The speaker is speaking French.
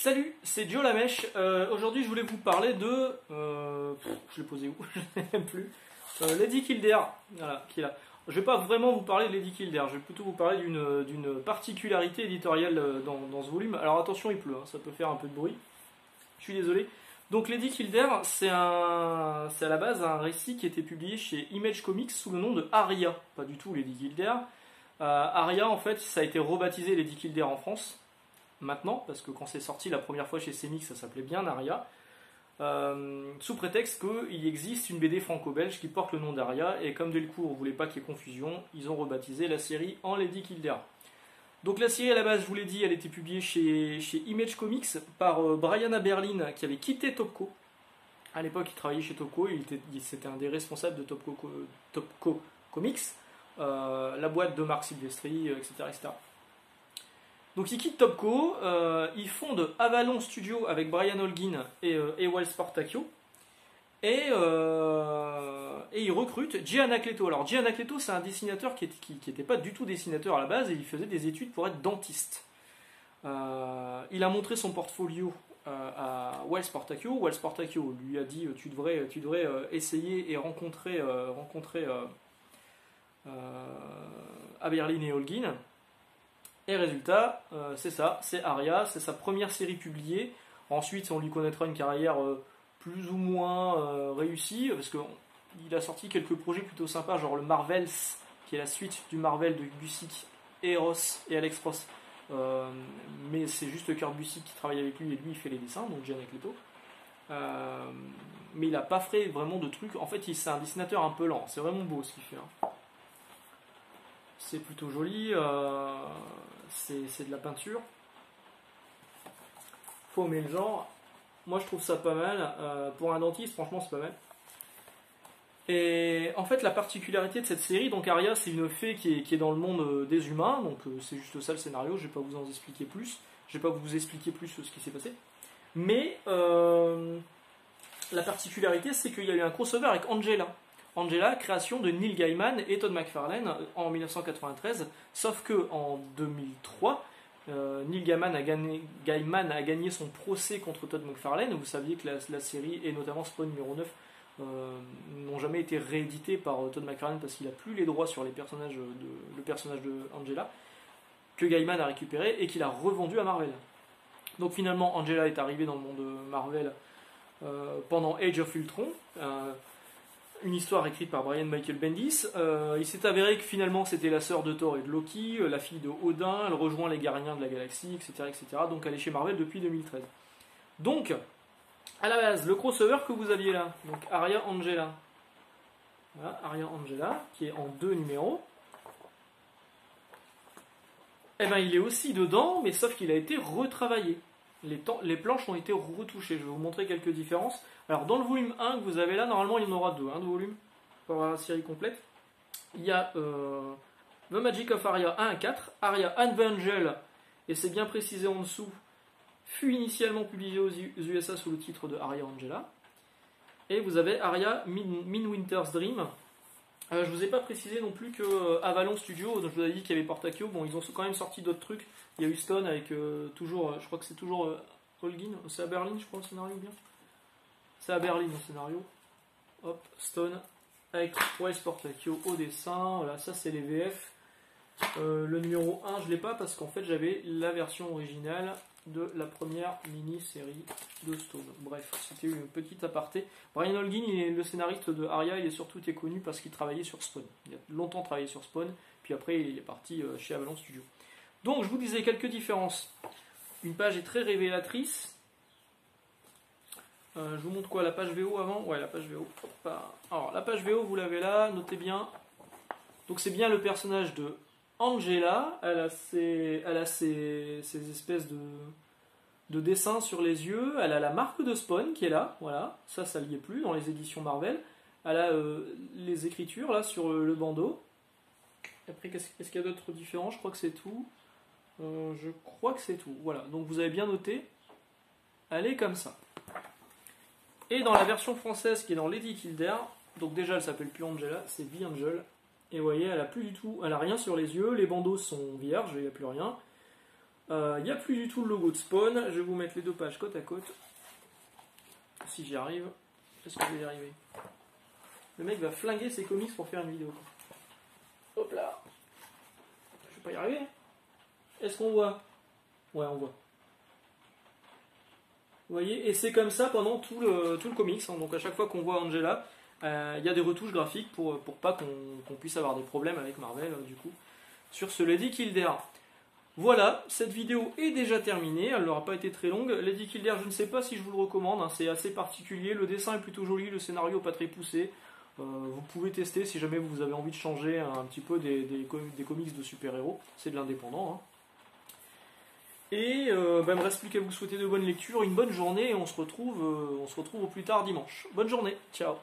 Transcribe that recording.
Salut, c'est Joe Lamèche. Aujourd'hui, je voulais vous parler de. Je l'ai posé où? Je ne sais même plus. Lady Kildare. Voilà, qui est là. Je ne vais pas vraiment vous parler de Lady Kildare, je vais plutôt vous parler d'une particularité éditoriale dans ce volume. Alors attention, il pleut, hein, ça peut faire un peu de bruit. Je suis désolé. Donc Lady Kildare, c'est à la base un récit qui était publié chez Image Comics sous le nom de Aria. Pas du tout Lady Kildare. Aria, en fait, ça a été rebaptisé Lady Kildare en France. Maintenant, parce que quand c'est sorti la première fois chez Semix, ça s'appelait bien Aria, sous prétexte qu'il existe une BD franco-belge qui porte le nom d'Aria, et comme Delcourt ne voulait pas qu'il y ait confusion, ils ont rebaptisé la série en Lady Kildare. Donc la série à la base, je vous l'ai dit, elle était publiée chez Image Comics par Brian Aberlin, qui avait quitté Topco. À l'époque, il travaillait chez Topco, c'était un des responsables de Topco Comics, la boîte de Marc Silvestri, etc., etc. Donc il quitte Topco, il fonde Avalon Studio avec Brian Holguin et Wal Spartacchio, et il recrute Jay Anacleto. Alors Jay Anacleto, c'est un dessinateur qui n'était pas du tout dessinateur à la base, et il faisait des études pour être dentiste. Il a montré son portfolio à Wal Spartacchio. Wal Spartacchio lui a dit tu devrais essayer et rencontrer Aberlin et Holguin. Et résultat, c'est ça, c'est Aria, c'est sa première série publiée. Ensuite, on lui connaîtra une carrière plus ou moins réussie, parce qu'il a sorti quelques projets plutôt sympas, genre le Marvels, qui est la suite du Marvel de Busiek, et Ross et Alex Ross. Mais c'est juste Kurt Busiek qui travaille avec lui, et lui il fait les dessins, donc Gianni Cleto. Mais il n'a pas fait vraiment de trucs. En fait, c'est un dessinateur un peu lent, c'est vraiment beau ce qu'il fait. Hein. C'est plutôt joli, c'est de la peinture. Faut aimer le genre. Moi je trouve ça pas mal. Pour un dentiste, franchement c'est pas mal. Et en fait, la particularité de cette série, donc Aria, c'est une fée qui est dans le monde des humains, donc c'est juste ça le scénario, je vais pas vous en expliquer plus. Je vais pas vous expliquer plus ce qui s'est passé. Mais la particularité, c'est qu'il y a eu un crossover avec Angela. Angela, création de Neil Gaiman et Todd McFarlane en 1993, sauf que en 2003, Neil Gaiman a gagné son procès contre Todd McFarlane. Vous saviez que la série, et notamment Spawn numéro 9, n'ont jamais été réédités par Todd McFarlane parce qu'il n'a plus les droits sur le personnage de Angela, que Gaiman a récupéré et qu'il a revendu à Marvel. Donc finalement, Angela est arrivée dans le monde Marvel pendant Age of Ultron. Une histoire écrite par Brian Michael Bendis. Il s'est avéré que finalement c'était la sœur de Thor et de Loki, la fille de Odin, elle rejoint les Gardiens de la Galaxie, etc., etc. Donc elle est chez Marvel depuis 2013. Donc, à la base, le crossover que vous aviez là, donc Aria Angela. Voilà, Aria Angela, qui est en 2 numéros. Eh ben il est aussi dedans, mais sauf qu'il a été retravaillé. Les planches ont été retouchées. Je vais vous montrer quelques différences. Alors dans le volume 1 que vous avez là, normalement il y en aura deux volumes pour avoir la série complète. Il y a The Magic of Aria 1 à 4, Aria Angel, et c'est bien précisé en dessous, fut initialement publié aux USA sous le titre de Aria Angela. Et vous avez Aria Midwinter's Dream. Je vous ai pas précisé non plus que Avalon Studio, dont je vous avais dit qu'il y avait Portacchio, bon ils ont quand même sorti d'autres trucs. Il y a eu Stone avec toujours, je crois que c'est toujours Holguin, c'est à Berlin je crois le scénario bien. C'est à Berlin le scénario. Hop, Stone avec Wise Portacchio au dessin. Voilà, ça c'est les VF. Le numéro 1 je l'ai pas parce qu'en fait j'avais la version originale de la première mini-série de Stone. Bref, c'était une petite aparté. Brian Holguin, le scénariste de Aria, il est surtout connu parce qu'il travaillait sur Spawn. Il a longtemps travaillé sur Spawn, puis après il est parti chez Avalon Studio. Donc je vous disais quelques différences. Une page est très révélatrice. Je vous montre quoi, la page VO avant? Ouais, la page VO. Alors la page VO, vous l'avez là, notez bien. Donc c'est bien le personnage de Angela, elle a ses espèces de dessins sur les yeux, elle a la marque de Spawn qui est là, voilà, ça n'y est plus dans les éditions Marvel. Elle a les écritures là sur le bandeau. Après, qu'est-ce qu'il y a d'autre différent? Je crois que c'est tout. Je crois que c'est tout. Voilà, donc vous avez bien noté. Elle est comme ça. Et dans la version française qui est dans Lady Kildare, donc déjà elle s'appelle plus Angela, c'est The Angel. Et vous voyez, elle a plus du tout, elle a rien sur les yeux, les bandeaux sont vierges, il n'y a plus rien. Il n'y a plus du tout le logo de Spawn. Je vais vous mettre les deux pages côte à côte. Si j'y arrive. Est-ce que je vais y arriver? Le mec va flinguer ses comics pour faire une vidéo. Hop là. Je vais pas y arriver. Est-ce qu'on voit? Ouais, on voit. Vous voyez? Et c'est comme ça pendant tout le comics. Donc à chaque fois qu'on voit Angela, il y a des retouches graphiques pour pas qu'on puisse avoir des problèmes avec Marvel, du coup, sur ce Lady Kildare. Voilà, cette vidéo est déjà terminée, elle n'aura pas été très longue. Lady Kildare, je ne sais pas si je vous le recommande, hein, c'est assez particulier, le dessin est plutôt joli, le scénario pas très poussé. Vous pouvez tester si jamais vous avez envie de changer un petit peu des comics de super-héros, c'est de l'indépendant. Hein. Et il ne me reste plus qu'à vous souhaiter de bonnes lectures, une bonne journée, et on se retrouve au plus tard dimanche. Bonne journée, ciao.